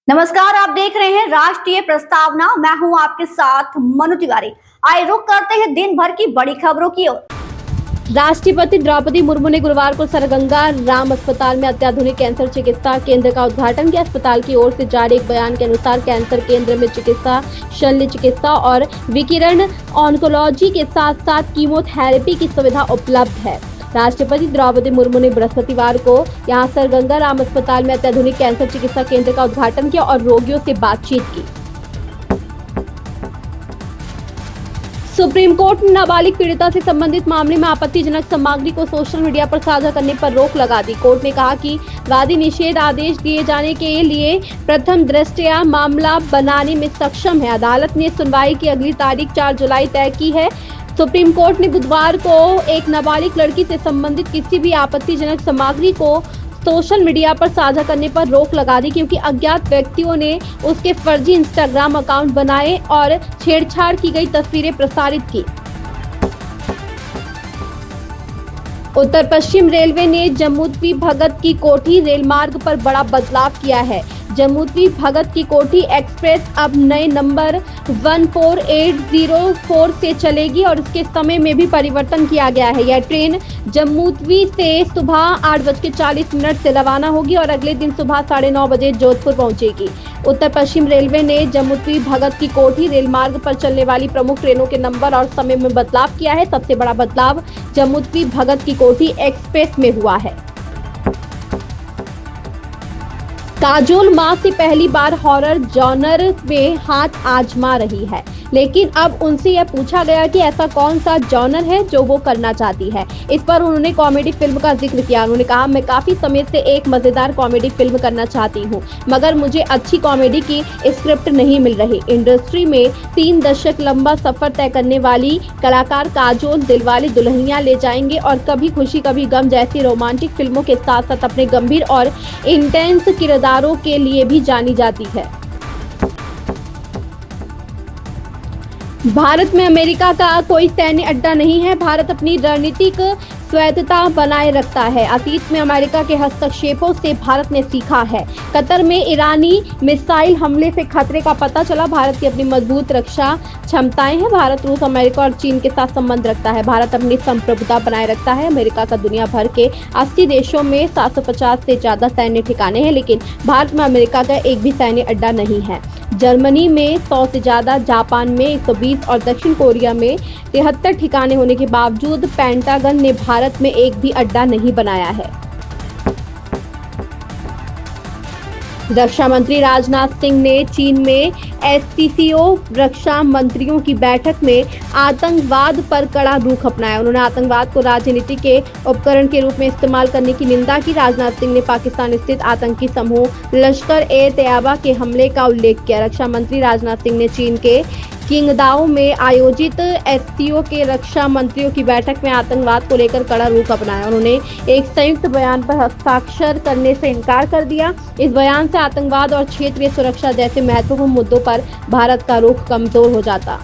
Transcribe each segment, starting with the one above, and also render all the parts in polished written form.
नमस्कार, आप देख रहे हैं राष्ट्रीय प्रस्तावना। मैं हूं आपके साथ मनु तिवारी। आइए रुक करते हैं दिन भर की बड़ी खबरों की ओर। राष्ट्रपति द्रौपदी मुर्मू ने गुरुवार को सरगंगा राम अस्पताल में अत्याधुनिक कैंसर चिकित्सा केंद्र का उद्घाटन किया। अस्पताल की ओर से जारी एक बयान के अनुसार कैंसर केंद्र में चिकित्सा, शल्य चिकित्सा और विकिरण ऑन्कोलॉजी के साथ साथ कीमोथेरेपी की सुविधा उपलब्ध है। राष्ट्रपति द्रौपदी मुर्मू ने बृहस्पतिवार को यहां सरगंगा राम अस्पताल में अत्याधुनिक कैंसर चिकित्सा केंद्र का उद्घाटन किया और रोगियों से बातचीत की। सुप्रीम कोर्ट ने नाबालिग पीड़िता से संबंधित मामले में आपत्तिजनक सामग्री को सोशल मीडिया पर साझा करने पर रोक लगा दी। कोर्ट ने कहा कि वादी निषेध आदेश दिए जाने के लिए प्रथम दृष्टया मामला बनाने में सक्षम है। अदालत ने सुनवाई की अगली तारीख 4 जुलाई तय की है। सुप्रीम कोर्ट ने बुधवार को एक नाबालिग लड़की से संबंधित किसी भी आपत्तिजनक सामग्री को सोशल मीडिया पर साझा करने पर रोक लगा दी, क्योंकि अज्ञात व्यक्तियों ने उसके फर्जी इंस्टाग्राम अकाउंट बनाए और छेड़छाड़ की गई तस्वीरें प्रसारित की। उत्तर पश्चिम रेलवे ने जम्मू-तवी भगत की कोठी रेल मार्ग पर बड़ा बदलाव किया है। जम्मू-तवी भगत की कोठी एक्सप्रेस अब नए नंबर 14804 से चलेगी और इसके समय में भी परिवर्तन किया गया है। यह ट्रेन जम्मू-तवी से सुबह 8:40 से रवाना होगी और अगले दिन सुबह 9:30 बजे जोधपुर पहुंचेगी। उत्तर पश्चिम रेलवे ने जम्मू-तवी भगत की कोठी रेल मार्ग पर चलने वाली प्रमुख ट्रेनों के नंबर और समय में बदलाव किया है। सबसे बड़ा बदलाव जम्मू-तवी भगत की कोठी एक्सप्रेस में हुआ है। काजोल मां से पहली बार हॉरर जॉनर में हाथ आजमा रही है, लेकिन अब उनसे यह पूछा गया कि ऐसा कौन सा जॉनर है जो वो करना चाहती है। इस पर उन्होंने कॉमेडी फिल्म का जिक्र किया। उन्होंने कहा, मैं काफी समय से एक मजेदार कॉमेडी फिल्म करना चाहती हूँ, मगर मुझे अच्छी कॉमेडी की स्क्रिप्ट नहीं मिल रही। इंडस्ट्री में 3 दशक लंबा सफर तय करने वाली कलाकार काजोल दिलवाले दुल्हनिया ले जाएंगे और कभी खुशी कभी गम जैसी रोमांटिक फिल्मों के साथ साथ अपने गंभीर और इंटेंस किरदारों के लिए भी जानी जाती है। भारत में अमेरिका का कोई सैन्य अड्डा नहीं है। भारत अपनी रणनीतिक स्वायत्तता बनाए रखता है। अतीत में अमेरिका के हस्तक्षेपों से भारत ने सीखा है। कतर में ईरानी मिसाइल हमले से खतरे का पता चला। भारत की अपनी मजबूत रक्षा क्षमताएं हैं। भारत रूस, अमेरिका और चीन के साथ संबंध रखता है। भारत अपनी संप्रभुता बनाए रखता है। अमेरिका का दुनिया भर के 80 देशों में 750 से ज्यादा सैन्य ठिकाने हैं, लेकिन भारत में अमेरिका का एक भी सैन्य अड्डा नहीं है। जर्मनी में 100 से ज्यादा, जापान में 120 और दक्षिण कोरिया में 73 ठिकाने होने के बावजूद पेंटागन ने भारत में एक भी अड्डा नहीं बनाया है। रक्षा मंत्री राजनाथ सिंह ने चीन में एससीओ रक्षा मंत्रियों की बैठक में आतंकवाद पर कड़ा रुख अपनाया। उन्होंने आतंकवाद को राजनीति के उपकरण के रूप में इस्तेमाल करने की निंदा की। राजनाथ सिंह ने पाकिस्तान स्थित आतंकी समूह लश्कर-ए-तैयबा के हमले का उल्लेख किया। रक्षा मंत्री राजनाथ सिंह ने चीन के किंगदाओ में आयोजित एससीओ के रक्षा मंत्रियों की बैठक में आतंकवाद को लेकर कड़ा रुख अपनाया। उन्होंने एक संयुक्त बयान पर हस्ताक्षर करने से इनकार कर दिया। इस बयान से आतंकवाद और क्षेत्रीय सुरक्षा जैसे महत्वपूर्ण मुद्दों पर भारत का रुख कमजोर हो जाता।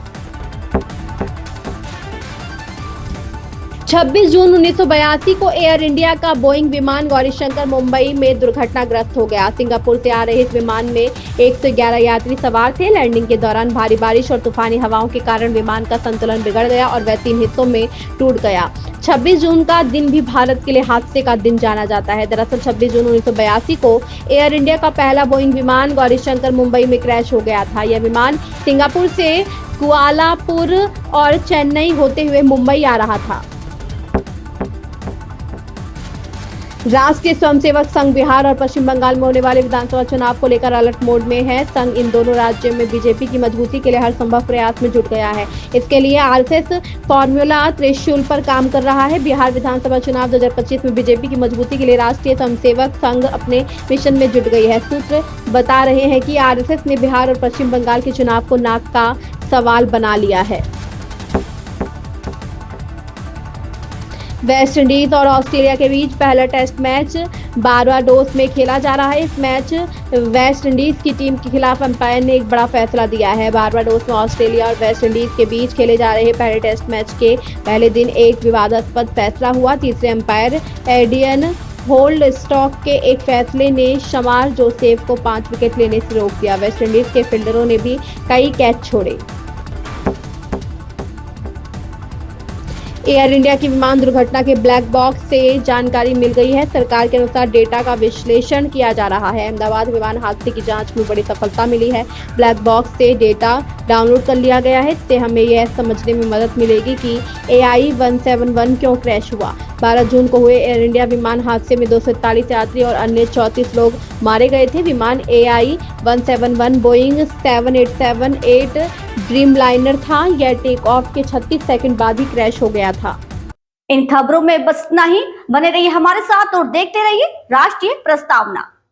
26 जून 1982 को एयर इंडिया का बोइंग विमान गौरीशंकर मुंबई में दुर्घटनाग्रस्त हो गया। सिंगापुर से आ रहे इस विमान में 111 यात्री सवार थे। लैंडिंग के दौरान भारी बारिश और तूफानी हवाओं के कारण विमान का संतुलन बिगड़ गया और वह 3 हिस्सों में टूट गया। 26 जून का दिन भी भारत के लिए हादसे का दिन जाना जाता है। दरअसल 26 जून 1982 को एयर इंडिया का पहला बोइंग विमान गौरीशंकर मुंबई में क्रैश हो गया था। यह विमान सिंगापुर से कुआलालंपुर और चेन्नई होते हुए मुंबई आ रहा था। राष्ट्रीय स्वयंसेवक संघ बिहार और पश्चिम बंगाल में होने वाले विधानसभा चुनाव को लेकर अलर्ट मोड में है। संघ इन दोनों राज्यों में बीजेपी की मजबूती के लिए हर संभव प्रयास में जुट गया है। इसके लिए आरएसएस फॉर्मूला त्रिशूल पर काम कर रहा है। बिहार विधानसभा चुनाव 2025 में बीजेपी की मजबूती के लिए राष्ट्रीय स्वयंसेवक संघ अपने मिशन में जुट गई है। सूत्र बता रहे हैं कि आरएसएस ने बिहार और पश्चिम बंगाल के चुनाव को नाक का सवाल बना लिया है। वेस्ट इंडीज और ऑस्ट्रेलिया के बीच पहला टेस्ट मैच बारबाडोस में खेला जा रहा है। इस मैच वेस्ट इंडीज की टीम के खिलाफ अंपायर ने एक बड़ा फैसला दिया है। बारबाडोस में ऑस्ट्रेलिया और वेस्ट इंडीज के बीच खेले जा रहे पहले टेस्ट मैच के पहले दिन एक विवादास्पद फैसला हुआ। तीसरे अंपायर एडियन होल्ड स्टॉक के एक फैसले ने शमार जोसेफ को 5 विकेट लेने से रोक दिया। वेस्टइंडीज के फील्डरों ने भी कई कैच छोड़े। एयर इंडिया की विमान दुर्घटना के ब्लैक बॉक्स से जानकारी मिल गई है। सरकार के अनुसार डेटा का विश्लेषण किया जा रहा है। अहमदाबाद विमान हादसे की जांच में बड़ी सफलता मिली है। ब्लैक बॉक्स से डेटा डाउनलोड कर लिया गया है। इससे हमें यह समझने में मदद मिलेगी कि AI-171 क्यों क्रैश हुआ। 12 जून को हुए एयर इंडिया विमान हादसे में 241 यात्री और अन्य 34 लोग मारे गए थे। विमान AI-171 बोइंग 787-8 ड्रीमलाइनर था। यह टेक ऑफ के 36 सेकंड बाद ही क्रैश हो गया था। इन खबरों में बस इतना ही। बने रहिए हमारे साथ और देखते रहिए राष्ट्रीय प्रस्तावना।